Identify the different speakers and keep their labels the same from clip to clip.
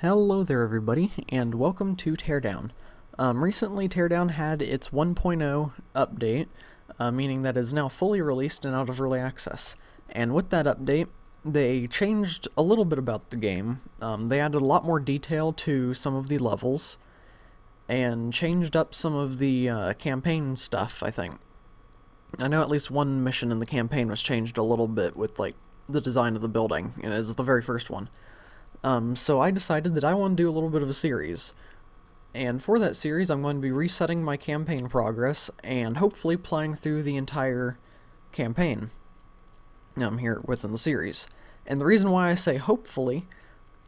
Speaker 1: Hello there everybody, and welcome to Teardown. Recently Teardown had its 1.0 update, meaning that it is now fully released and out of early access. And with that update, they changed a little bit about the game. They added a lot more detail to some of the levels, and changed up some of the campaign stuff, I think. I know at least one mission in the campaign was changed a little bit with, like, the design of the building, and it is the very first one. So I decided that I want to do a little bit of a series. And for that series, I'm going to be resetting my campaign progress and hopefully playing through the entire campaign here within the series. And the reason why I say hopefully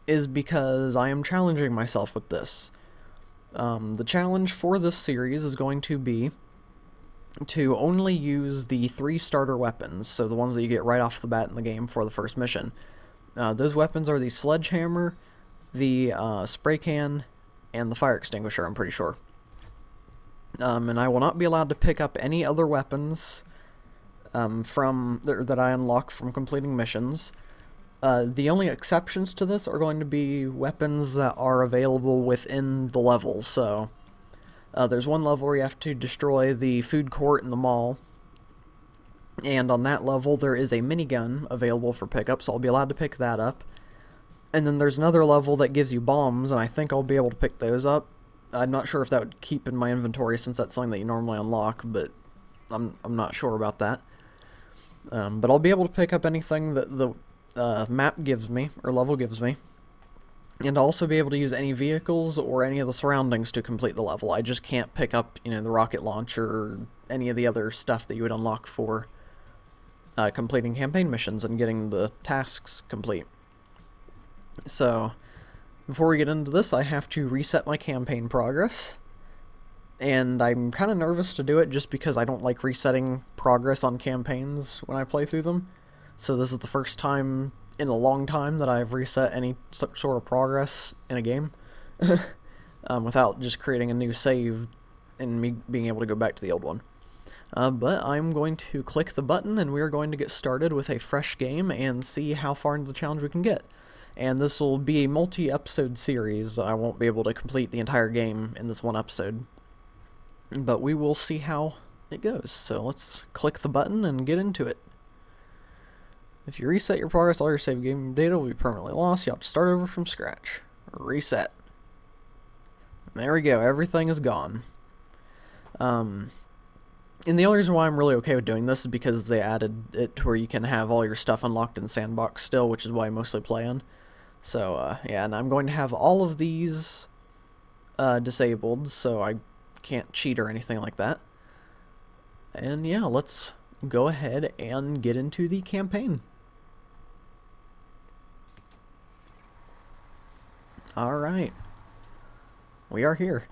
Speaker 1: is because I am challenging myself with this. The challenge for this series is going to be to only use the 3 starter weapons, so the ones that you get right off the bat in the game for the first mission. Those weapons are the sledgehammer, the spray can, and the fire extinguisher, I'm pretty sure. And I will not be allowed to pick up any other weapons that I unlock from completing missions. The only exceptions to this are going to be weapons that are available within the levels. So there's one level where you have to destroy the food court in the mall. And on that level, there is a minigun available for pickup, so I'll be allowed to pick that up. And then there's another level that gives you bombs, and I think I'll be able to pick those up. I'm not sure if that would keep in my inventory, since that's something that you normally unlock, but I'm not sure about that. But I'll be able to pick up anything that the map gives me, or level gives me. And I'll also be able to use any vehicles or any of the surroundings to complete the level. I just can't pick up, the rocket launcher or any of the other stuff that you would unlock for completing campaign missions and getting the tasks complete. So, before we get into this, I have to reset my campaign progress. And I'm kind of nervous to do it just because I don't like resetting progress on campaigns when I play through them. So this is the first time in a long time that I've reset any sort of progress in a game. Without just creating a new save and me being able to go back to the old one. But I'm going to click the button and we're going to get started with a fresh game and see how far into the challenge we can get. And this will be a multi-episode series. I won't be able to complete the entire game in this one episode. But we will see how it goes. So let's click the button and get into it. If you reset your progress, all your save game data will be permanently lost. You'll have to start over from scratch. Reset. There we go. Everything is gone. And the only reason why I'm really okay with doing this is because they added it to where you can have all your stuff unlocked in the sandbox still, which is why I mostly play on. So, yeah, and I'm going to have all of these disabled, so I can't cheat or anything like that. And yeah, let's go ahead and get into the campaign. Alright. We are here.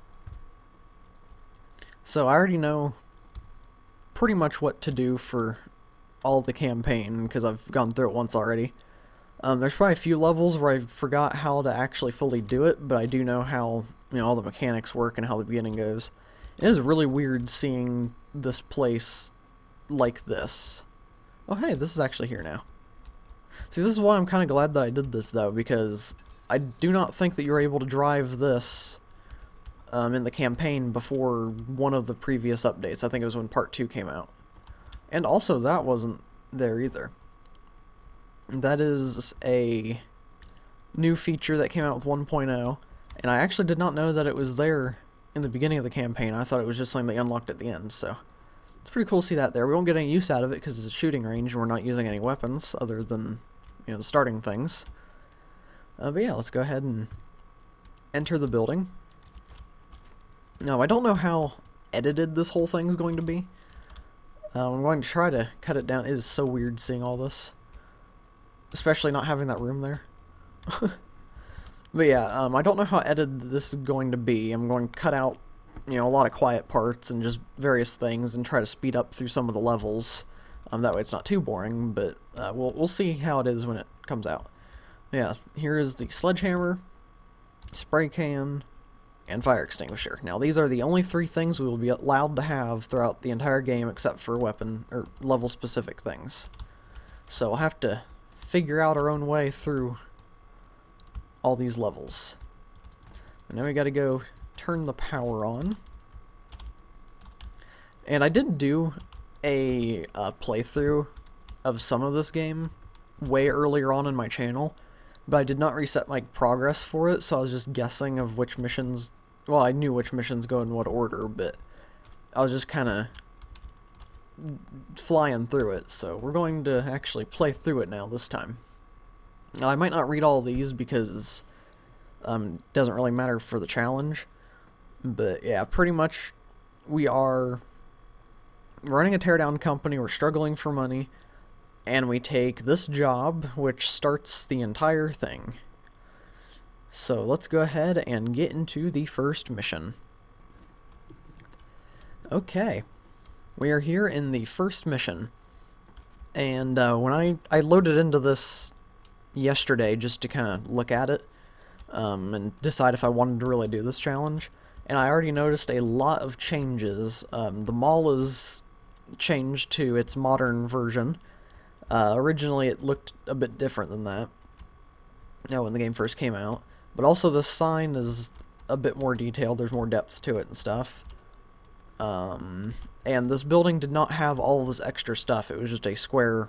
Speaker 1: So I already know pretty much what to do for all the campaign, because I've gone through it once already. There's probably a few levels where I forgot how to actually fully do it, but I do know how, all the mechanics work and how the beginning goes. It is really weird seeing this place like this. Oh hey, this is actually here now. See, this is why I'm kind of glad that I did this, though, because I do not think that you're able to drive this in the campaign before one of the previous updates. I think it was when Part 2 came out. And also, that wasn't there either. That is a new feature that came out with 1.0, and I actually did not know that it was there in the beginning of the campaign. I thought it was just something they unlocked at the end, so it's pretty cool to see that there. We won't get any use out of it because it's a shooting range and we're not using any weapons other than, the starting things. But yeah, let's go ahead and enter the building. Now, I don't know how edited this whole thing's going to be. I'm going to try to cut it down. It is so weird seeing all this. Especially not having that room there. But yeah, I don't know how edited this is going to be. I'm going to cut out, a lot of quiet parts and just various things and try to speed up through some of the levels. That way it's not too boring, but we'll see how it is when it comes out. Yeah, here is the sledgehammer, spray can, and fire extinguisher. Now these are the only 3 things we will be allowed to have throughout the entire game except for weapon or level specific things. So we'll have to figure out our own way through all these levels. Now we gotta go turn the power on. And I did do a playthrough of some of this game way earlier on in my channel, but I did not reset my progress for it, so I was just guessing of which missions. Well, I knew which missions go in what order, but I was just kind of flying through it, so we're going to actually play through it now this time. Now, I might not read all these because it doesn't really matter for the challenge, but yeah, pretty much we are running a teardown company, we're struggling for money, and we take this job, which starts the entire thing. So let's go ahead and get into the first mission. Okay, we are here in the first mission, and when I loaded into this yesterday just to kind of look at it and decide if I wanted to really do this challenge, and I already noticed a lot of changes. The mall is changed to its modern version. Originally it looked a bit different than that, when the game first came out, but also the sign is a bit more detailed, there's more depth to it and stuff. And this building did not have all of this extra stuff, it was just a square,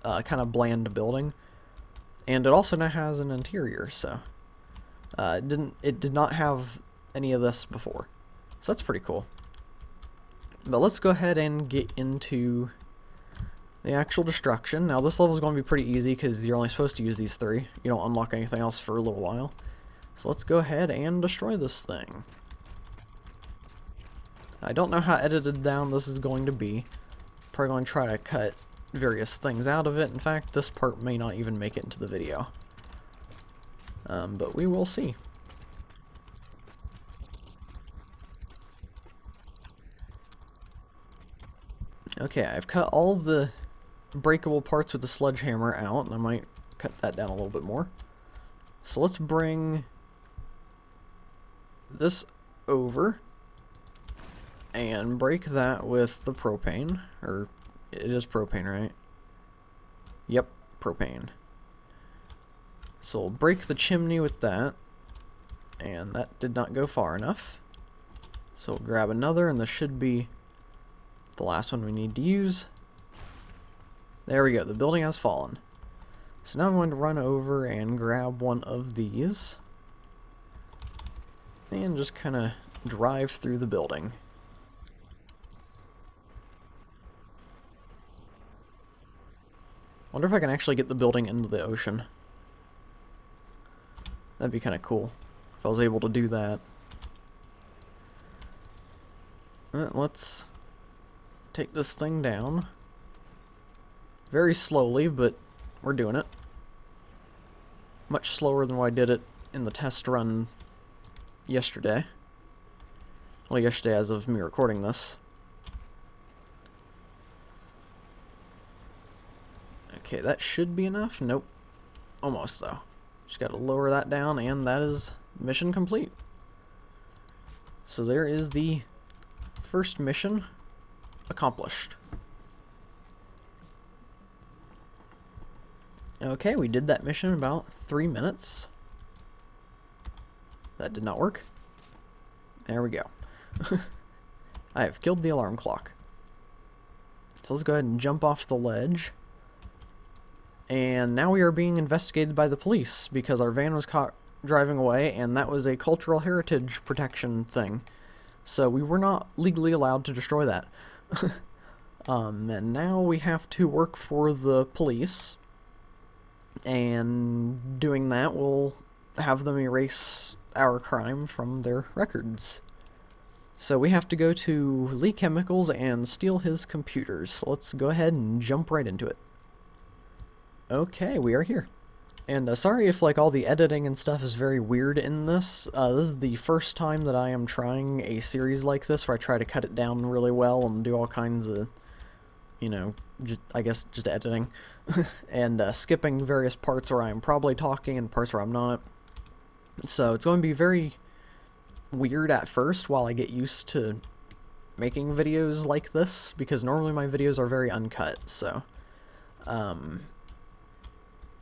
Speaker 1: kind of bland building. And it also now has an interior, so it did not have any of this before. So that's pretty cool. But let's go ahead and get into the actual destruction. Now this level is going to be pretty easy because you're only supposed to use these three. You don't unlock anything else for a little while. So let's go ahead and destroy this thing. I don't know how edited down this is going to be. Probably going to try to cut various things out of it. In fact, this part may not even make it into the video. But we will see. Okay, I've cut all the breakable parts with the sledgehammer out, and I might cut that down a little bit more. So let's bring this over and break that with the propane, or it is propane, right? Yep, propane. So we'll break the chimney with that, and that did not go far enough. So we'll grab another, and this should be the last one we need to use. There we go, the building has fallen. So now I'm going to run over and grab one of these and just kind of drive through the building. Wonder if I can actually get the building into the ocean. That'd be kind of cool if I was able to do that. Let's take this thing down. Very slowly, but we're doing it. Much slower than what I did it in the test run yesterday. Well, yesterday as of me recording this. Okay, that should be enough. Nope. Almost, though. Just gotta lower that down, and that is mission complete. So there is the first mission accomplished. Okay, we did that mission in about 3 minutes. That did not work. There we go. I have killed the alarm clock. So let's go ahead and jump off the ledge. And now we are being investigated by the police because our van was caught driving away, and that was a cultural heritage protection thing. So we were not legally allowed to destroy that. And now we have to work for the police, and doing that will have them erase our crime from their records. So we have to go to Lee Chemicals and steal his computers. So let's go ahead and jump right into it. Okay, we are here. And sorry if like all the editing and stuff is very weird in this. This is the first time that I am trying a series like this where I try to cut it down really well and do all kinds of, you know, I guess just editing. And skipping various parts where I'm probably talking and parts where I'm not. So it's going to be very weird at first while I get used to making videos like this, because normally my videos are very uncut, so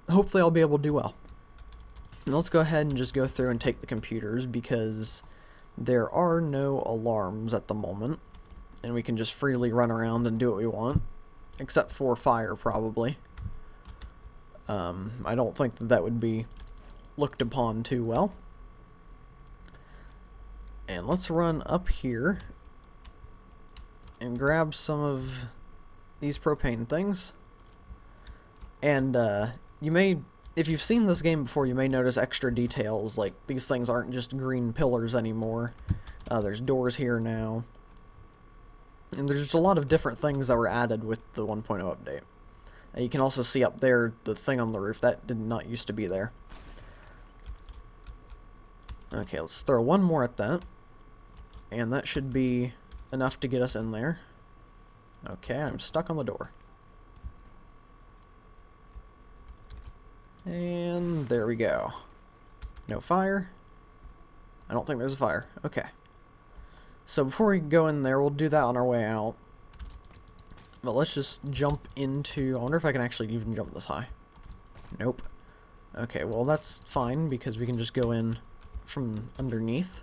Speaker 1: hopefully I'll be able to do well. And let's go ahead and just go through and take the computers, because there are no alarms at the moment, and we can just freely run around and do what we want, except for fire, probably. I don't think that would be looked upon too well. And let's run up here and grab some of these propane things. And you may, if you've seen this game before, you may notice extra details, like these things aren't just green pillars anymore. There's doors here now. And there's just a lot of different things that were added with the 1.0 update. You can also see up there the thing on the roof. That did not used to be there. Okay, let's throw one more at that. And that should be enough to get us in there. Okay, I'm stuck on the door. And there we go. No fire. I don't think there's a fire. Okay. So before we go in there, we'll do that on our way out. But let's just jump into... I wonder if I can actually even jump this high. Nope. Okay, well that's fine, because we can just go in from underneath.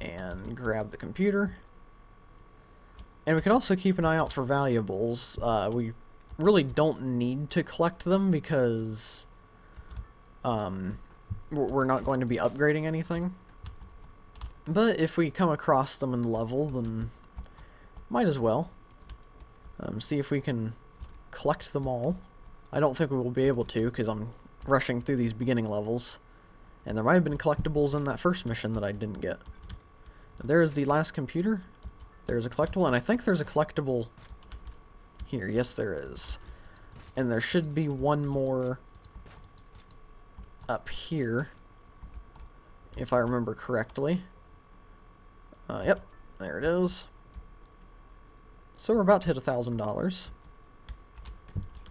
Speaker 1: And grab the computer. And we can also keep an eye out for valuables. We really don't need to collect them, because we're not going to be upgrading anything. But if we come across them in the level, then might as well. See if we can collect them all. I don't think we will be able to, because I'm rushing through these beginning levels. And there might have been collectibles in that first mission that I didn't get. There's the last computer. There's a collectible, and I think there's a collectible here. Yes, there is. And there should be one more up here, if I remember correctly. Yep, there it is. So we're about to hit $1,000.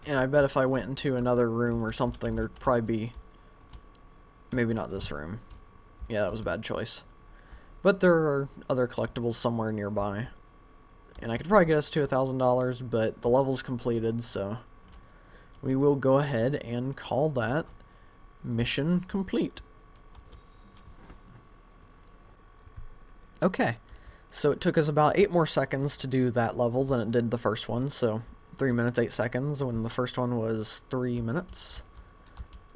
Speaker 1: And I bet if I went into another room or something, there'd probably be... Maybe not this room. Yeah, that was a bad choice. But there are other collectibles somewhere nearby. And I could probably get us to $1,000, but the level's completed, so... we will go ahead and call that mission complete. Okay, so it took us about 8 more seconds to do that level than it did the first one, so 3 minutes 8 seconds when the first one was 3 minutes.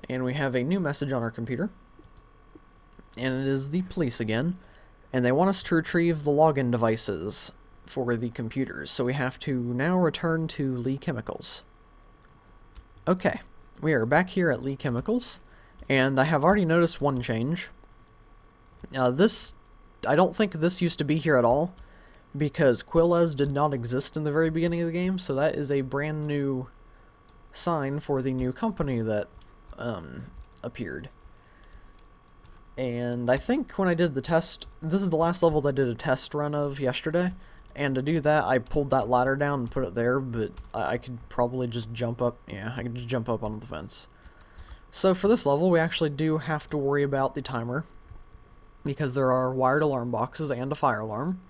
Speaker 1: And we have a new message on our computer, and it is the police again, and they want us to retrieve the login devices for the computers, so we have to now return to Lee Chemicals. Okay, we are back here at Lee Chemicals, and I have already noticed one change. I don't think this used to be here at all, because Quilles did not exist in the very beginning of the game, so that is a brand new sign for the new company that appeared. And I think when I did the test, this is the last level that I did a test run of yesterday, and to do that I pulled that ladder down and put it there, but I could probably just jump up. Yeah, I could just jump up on the fence. So for this level we actually do have to worry about the timer, because there are wired alarm boxes and a fire alarm.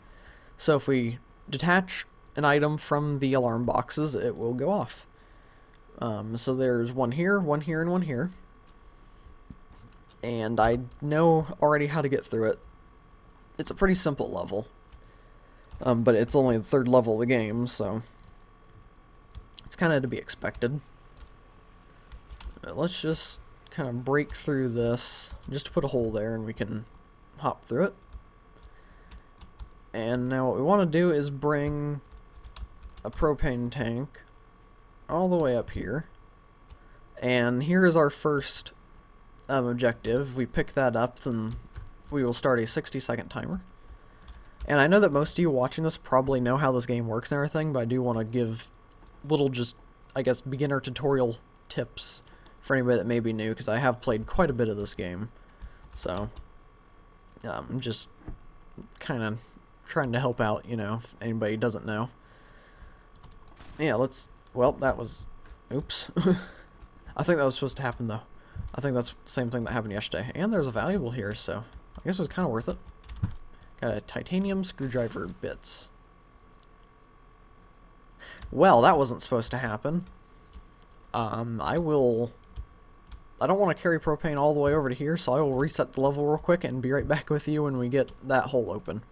Speaker 1: So if we detach an item from the alarm boxes, it will go off. So there's one here, and one here. And I know already how to get through it. It's a pretty simple level. But it's only the 3rd level of the game, so it's kind of to be expected. Let's just kind of break through this, just to put a hole there, and we can hop through it. And now what we want to do is bring a propane tank all the way up here. And here is our first objective. We pick that up, then we will start a 60-second timer. And I know that most of you watching this probably know how this game works and everything, but I do want to give little, just, I guess, beginner tutorial tips for anybody that may be new, because I have played quite a bit of this game. So, I'm just kind of trying to help out, you know, if anybody doesn't know. Yeah, well, that was, oops. I think that was supposed to happen, though. I think that's the same thing that happened yesterday. And there's a valuable here, so I guess it was kind of worth it. Got a titanium screwdriver bits. Well, that wasn't supposed to happen. I will I don't want to carry propane all the way over to here, so I will reset the level real quick and be right back with you when we get that hole open.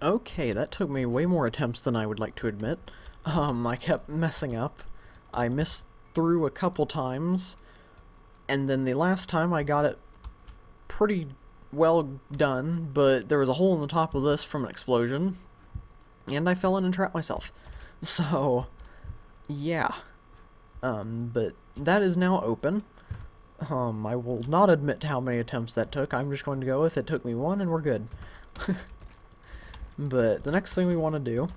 Speaker 1: Okay, that took me way more attempts than I would like to admit. I kept messing up. I missed through a couple times, and then the last time I got it pretty well done, but there was a hole in the top of this from an explosion, and I fell in and trapped myself. So, yeah. But that is now open. I will not admit to how many attempts that took. I'm just going to go with it took me one and we're good. But the next thing we want to do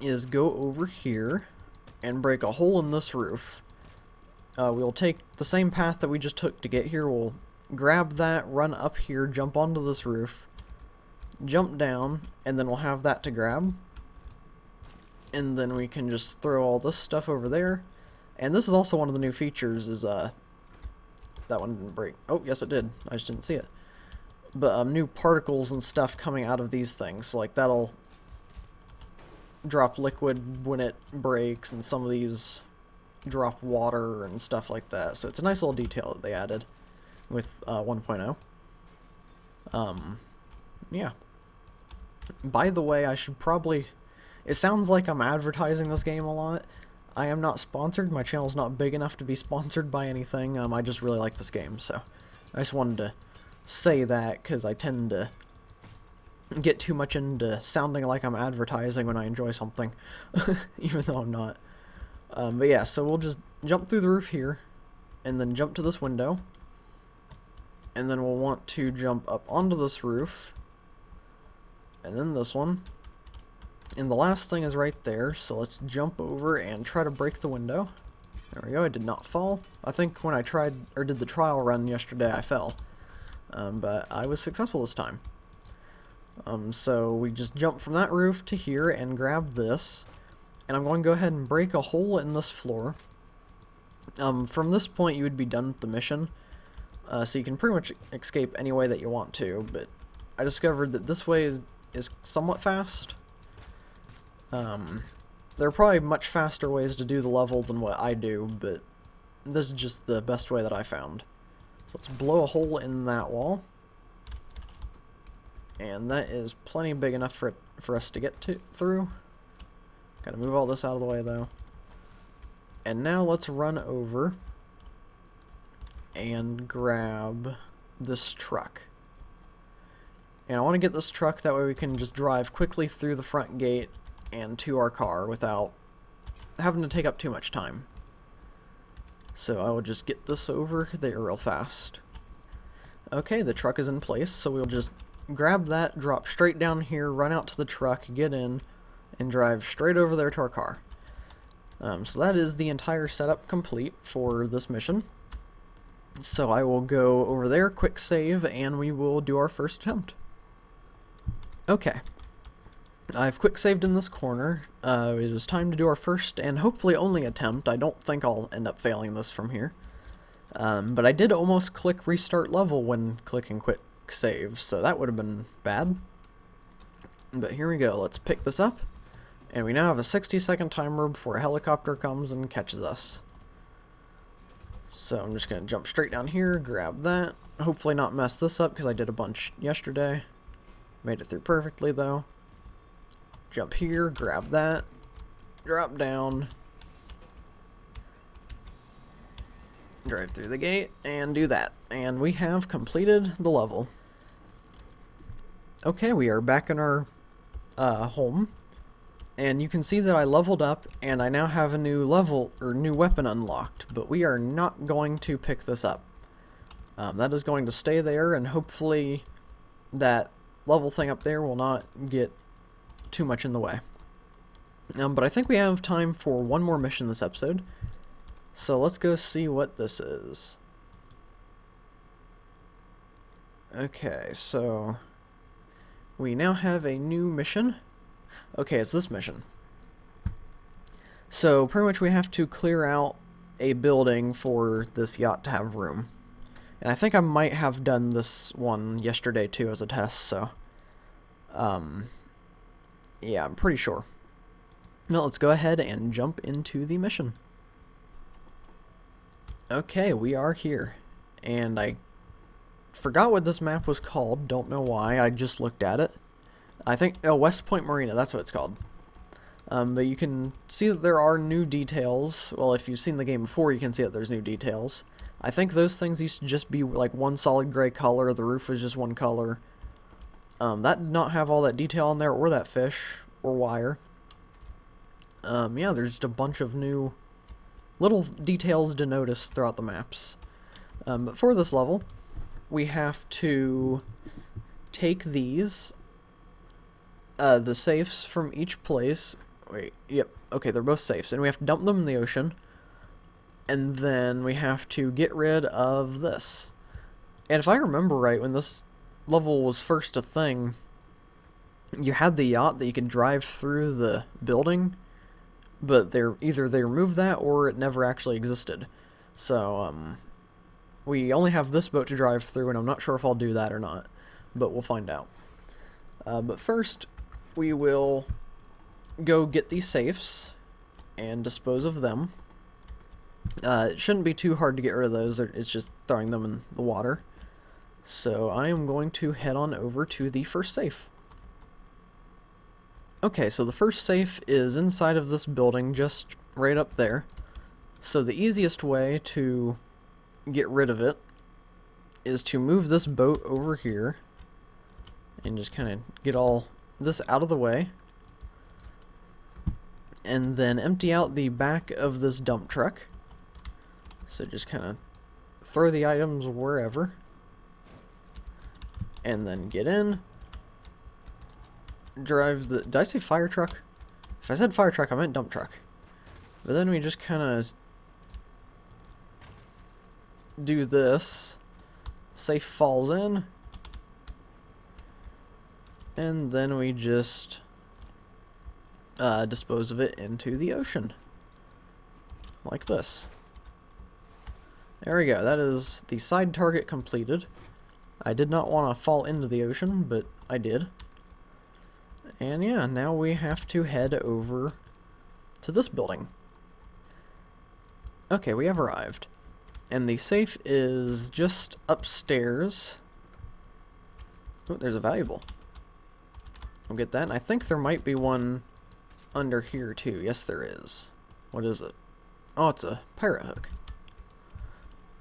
Speaker 1: is go over here and break a hole in this roof. We'll take the same path that we just took to get here. We'll grab that, run up here, jump onto this roof, jump down, and then we'll have that to grab. And then we can just throw all this stuff over there. And this is also one of the new features is, that one didn't break. Oh, yes it did. I just didn't see it. But, new particles and stuff coming out of these things. Like, that'll drop liquid when it breaks, and some of these drop water and stuff like that. So it's a nice little detail that they added with, 1.0. Yeah. By the way, I should probably... It sounds like I'm advertising this game a lot. I am not sponsored. My channel's not big enough to be sponsored by anything. I just really like this game, so I just wanted to say that because I tend to get too much into sounding like I'm advertising when I enjoy something, even though I'm not. But yeah, so we'll just jump through the roof here, and then jump to this window, and then we'll want to jump up onto this roof, and then this one. And the last thing is right there, so let's jump over and try to break the window. There we go, I did not fall. I think when I tried, or did the trial run yesterday, I fell. But I was successful this time. So we just jump from that roof to here and grab this. And I'm going to go ahead and break a hole in this floor. From this point you would be done with the mission. So you can pretty much escape any way that you want to, but I discovered that this way is somewhat fast. There are probably much faster ways to do the level than what I do, but this is just the best way that I found. So let's blow a hole in that wall. And that is plenty big enough for us to get through. Gotta move all this out of the way though. And now let's run over and grab this truck. And I want to get this truck, that way we can just drive quickly through the front gate and to our car without having to take up too much time. So I will just get this over there real fast. Okay, the truck is in place, so we'll just grab that, drop straight down here, run out to the truck, get in, and drive straight over there to our car. So that is the entire setup complete for this mission. So I will go over there, quick save, and we will do our first attempt. Okay. I've quick saved in this corner. It is time to do our first and hopefully only attempt. I don't think I'll end up failing this from here. But I did almost click restart level when clicking quick save, so that would have been bad. But here we go. Let's pick this up. And we now have a 60-second timer before a helicopter comes and catches us. So I'm just going to jump straight down here, grab that. Hopefully not mess this up because I did a bunch yesterday. Made it through perfectly though. Jump here, grab that, drop down, drive through the gate, and do that. And we have completed the level. Okay, we are back in our home. And you can see that I leveled up, and I now have a new level, or new weapon unlocked. But we are not going to pick this up. That is going to stay there, and hopefully that level thing up there will not get too much in the way. But I think we have time for one more mission this episode. So let's go see what this is. Okay, so we now have a new mission. Okay, it's this mission. So pretty much we have to clear out a building for this yacht to have room. And I think I might have done this one yesterday too as a test, so yeah, I'm pretty sure. Now let's go ahead and jump into the mission. Okay, we are here. And I forgot what this map was called. Don't know why. I just looked at it. I think, oh, West Point Marina, that's what it's called. But you can see that there are new details. Well, if you've seen the game before, you can see that there's new details. I think those things used to just be like one solid gray color. The roof was just one color. That did not have all that detail on there, or that fish, or wire. Yeah, there's just a bunch of new little details to notice throughout the maps. But for this level, we have to take these, the safes from each place. Wait, yep, okay, they're both safes, and we have to dump them in the ocean. And then we have to get rid of this. And if I remember right, when this level was first a thing, you had the yacht that you could drive through the building, but either they removed that or it never actually existed. So, we only have this boat to drive through, and I'm not sure if I'll do that or not, but we'll find out. But first, we will go get these safes and dispose of them. It shouldn't be too hard to get rid of those, it's just throwing them in the water. So I am going to head on over to the first safe. Okay, so the first safe is inside of this building, just right up there. So the easiest way to get rid of it is to move this boat over here and just kind of get all this out of the way. And then empty out the back of this dump truck. So just kind of throw the items wherever. And then get in. Drive the... Did I say fire truck? If I said fire truck, I meant dump truck. But then we just kind of do this. Safe falls in. And then we just dispose of it into the ocean. Like this. There we go. That is the side target completed. I did not want to fall into the ocean, but I did. And yeah, now we have to head over to this building. Okay, we have arrived. And the safe is just upstairs. Oh, there's a valuable. We'll get that. And I think there might be one under here too. Yes, there is. What is it? Oh, it's a pirate hook.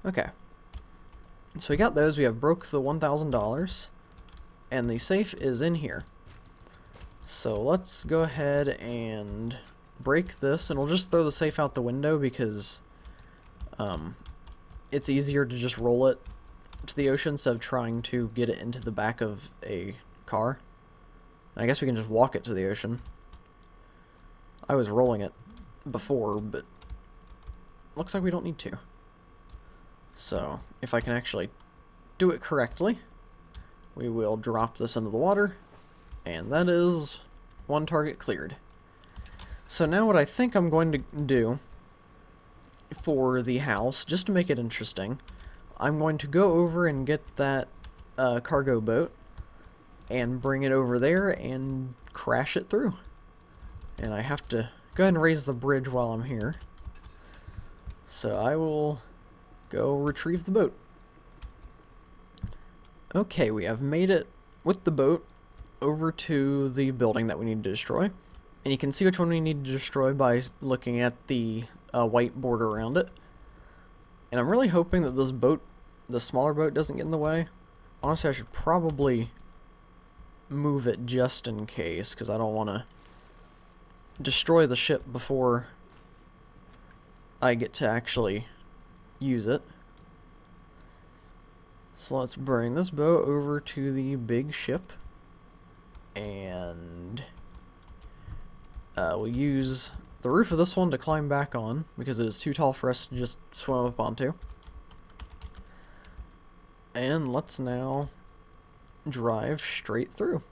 Speaker 1: Okay. So we got those. We have broke the $1,000. And the safe is in here. So let's go ahead and break this. And we'll just throw the safe out the window because it's easier to just roll it to the ocean instead of trying to get it into the back of a car. I guess we can just walk it to the ocean. I was rolling it before, but looks like we don't need to. So, if I can actually do it correctly, we will drop this into the water, and that is one target cleared. So now what I think I'm going to do for the house, just to make it interesting, I'm going to go over and get that cargo boat and bring it over there and crash it through. And I have to go ahead and raise the bridge while I'm here. So I will go retrieve the boat. Okay, we have made it with the boat over to the building that we need to destroy. And you can see which one we need to destroy by looking at the white border around it. And I'm really hoping that this boat, the smaller boat, doesn't get in the way. Honestly, I should probably move it just in case, because I don't want to destroy the ship before I get to actually use it. So let's bring this boat over to the big ship, and we'll use the roof of this one to climb back on because it is too tall for us to just swim up onto. And let's now drive straight through,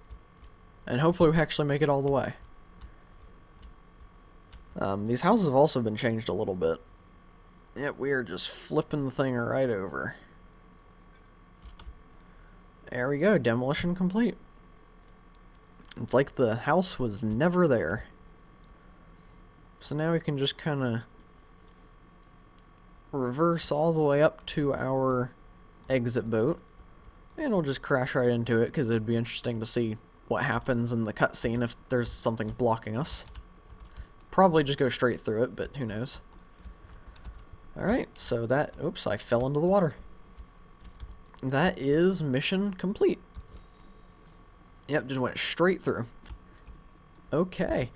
Speaker 1: and hopefully we actually make it all the way. These houses have also been changed a little bit. Yep, we are just flipping the thing right over. There we go, demolition complete. It's like the house was never there. So now we can just kind of reverse all the way up to our exit boat, and we'll just crash right into it because it'd be interesting to see what happens in the cutscene if there's something blocking us. Probably just go straight through it, but who knows. Alright, so that... Oops, I fell into the water. That is mission complete. Yep, just went straight through. Okay.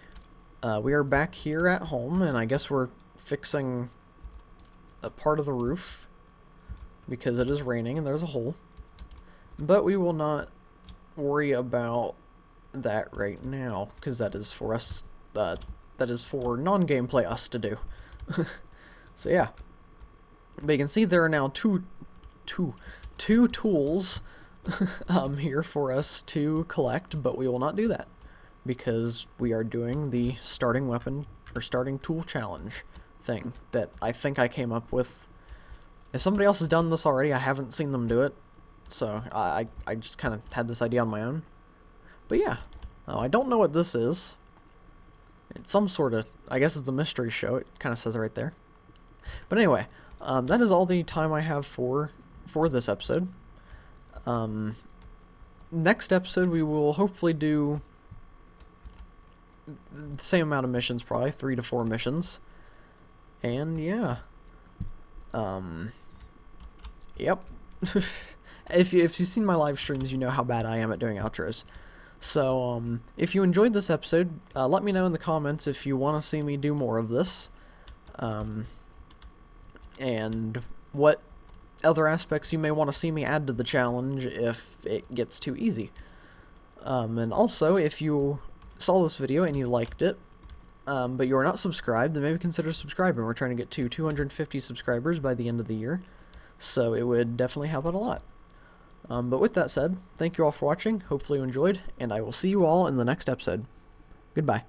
Speaker 1: We are back here at home, and I guess we're fixing a part of the roof because it is raining and there's a hole. But we will not worry about that right now because that is for us... that is for non-gameplay us to do. So yeah. But you can see there are now two tools here for us to collect, but we will not do that because we are doing the starting weapon or starting tool challenge thing that I think I came up with. If somebody else has done this already, I haven't seen them do it, so I just kind of had this idea on my own. But yeah, I don't know what this is. It's some sort of, I guess it's the mystery show. It kind of says it right there. But anyway, that is all the time I have for this episode. Next episode we will hopefully do the same amount of missions, probably 3 to 4 missions. And yeah, yep. If you've seen my live streams, you know how bad I am at doing outros. So, if you enjoyed this episode, let me know in the comments if you want to see me do more of this, and what other aspects you may want to see me add to the challenge if it gets too easy. And also, if you saw this video and you liked it, but you are not subscribed, then maybe consider subscribing. We're trying to get to 250 subscribers by the end of the year, so it would definitely help out a lot. But with that said, thank you all for watching, hopefully you enjoyed, and I will see you all in the next episode. Goodbye.